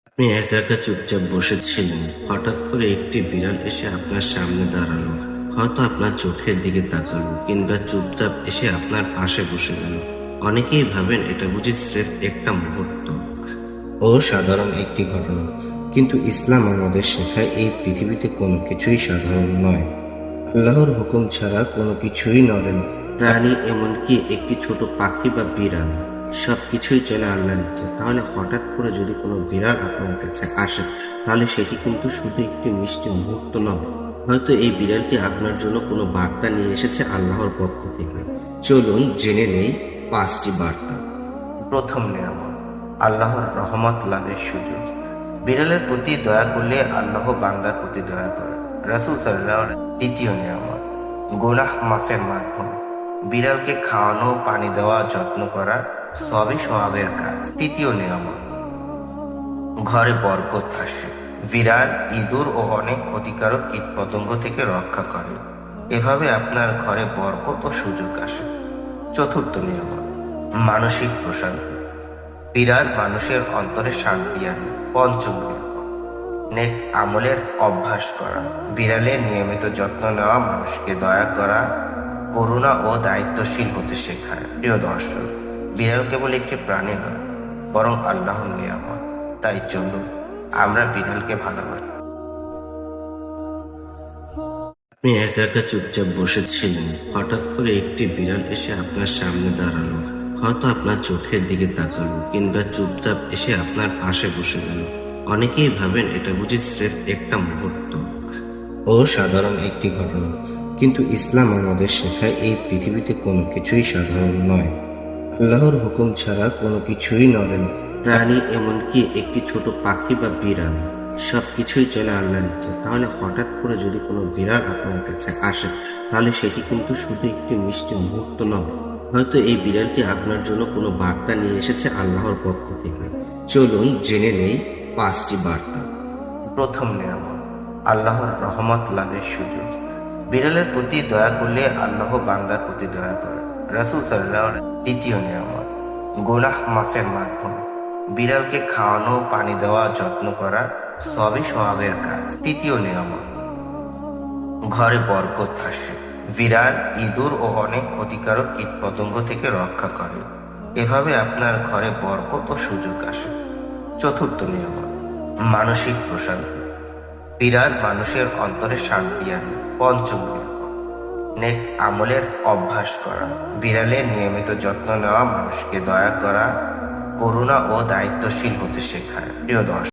আপনি একা একা চুপচাপ বসেছিলেন, হঠাৎ করে একটি বিড়াল এসে আপনার সামনে দাঁড়ালো। হয়তো আপনার চোখের দিকে তাকালো, কিংবা চুপচাপ এসে আপনার পাশে বসে গেল। অনেকেই ভাবেন এটা বুঝি স্রেফ একটা মুহূর্ত ও সাধারণ একটি ঘটনা, কিন্তু ইসলাম আমাদের শেখায় এই পৃথিবীতে কোনো কিছুই সাধারণ নয়। আল্লাহর হুকুম ছাড়া কোনো কিছুই নড়ে না। প্রাণী, এমনকি একটি ছোট পাখি বা বিড়াল, সবকিছুই চলে আল্লাহর ইচ্ছা। তাহলে হঠাৎ করে যদি কোনো বিড়াল আপনার কাছে আসে, তাহলে সেটি কিন্তু শুধু একটি মিষ্টি মুহূর্ত নয়। হয়তো এই বিড়ালটি আপনার জন্য কোনো বার্তা নিয়ে এসেছে আল্লাহর পক্ষ থেকে। চলুন জেনে নেই 5টি বার্তা। প্রথম নিয়ামত, আল্লাহর রহমত লাভের সুযোগ। বিড়ালের প্রতি দয়া করলে আল্লাহ বান্দার প্রতি দয়া করে। রাসূল সাল্লাল্লাহু আলাইহি। দ্বিতীয় নিয়ামত, গুনাহ মাফের মাধ্যম। বিড়ালকে খাওয়ানো, পানি দেওয়া, যত্ন করা সবই সওয়াবের কাজ। তৃতীয় নিয়ামত, ঘরে বরকত আসে। বিড়াল, ইঁদুর ও অনেক ক্ষতিকারক কীটপতঙ্গ থেকে রক্ষা করে। এভাবে আপনার ঘরে বরকত ও সুযোগ আসে। চতুর্থ নিয়ামত, মানসিক প্রশান্তি। বিড়াল মানুষের অন্তরে শান্তি আনে। পঞ্চম নিয়ামত, নেক আমলের অভ্যাস করা। বিড়ালের নিয়মিত যত্ন নেওয়া মানুষকে দয়া করা, করুণা ও দায়িত্বশীল হতে শেখায়। প্রিয় দর্শক, বিড়াল কেবল একটি প্রাণী নয়, বরং আল্লাহর নিয়ামত। তাই চলুন আমরা বিড়ালকে ভালোবাসি। আপনি একা একা চুপচাপ বসেছিলেন, হঠাৎ করে একটি বিড়াল এসে আপনার সামনে দাঁড়ালো। হয়তো আপনার চোখের দিকে তাকালো, কিংবা চুপচাপ এসে আপনার পাশে বসে গেল। অনেকেই ভাবেন এটা বুঝি স্রেফ একটা মুহূর্ত ও সাধারণ একটি ঘটনা, কিন্তু ইসলাম আমাদের শেখায় এই পৃথিবীতে কোনো কিছুই সাধারণ নয়। আল্লাহর হুকুম ছাড়া কোনো কিছুই নড়ে না। প্রাণী, এমনকি একটি ছোট পাখি বা বিড়াল, সবকিছুই চলে আল্লাহর ইচ্ছা। তাহলে হঠাৎ করে যদি কোনো বিড়াল আপনার কাছে আসে, তাহলে সেটি কিন্তু শুধু একটি মিষ্টি মুহূর্ত নয়। হয়তো এই বিড়ালটি আপনার জন্য কোনো বার্তা নিয়ে এসেছে আল্লাহর পক্ষ থেকে। চলুন জেনে নেই 5টি বার্তা। প্রথম নিয়ামত, আল্লাহর রহমত লাভের সুযোগ। বিড়ালের প্রতি দয়া করলে আল্লাহ বান্দার প্রতি দয়া করে। রাসূল সাল্লাল্লাহু আলাইহি। দ্বিতীয় নিয়ামত, গুনাহ মাফের মাধ্যম। বিড়ালকে খাওয়ানো, পানি দেওয়া, যত্ন করা সবই সওয়াবের কাজ। তৃতীয় নিয়ামত, ঘরে বরকত আসে। বিড়াল, ইঁদুর ও অনেক ক্ষতিকারক কীটপতঙ্গ থেকে রক্ষা করে। এভাবে আপনার ঘরে বরকত ও সুযোগ আসে। চতুর্থ নিয়ামত, মানসিক প্রশান্তি। বিড়াল মানুষের অন্তরে শান্তি আনে। পঞ্চম নিয়ামত, নেক আমলের অভ্যাস করা। বিড়ালের নিয়মিত যত্ন নেওয়া মানুষকে দয়া করা, করুণা ও দায়িত্বশীল হতে শেখায়। প্রিয় দর্শক।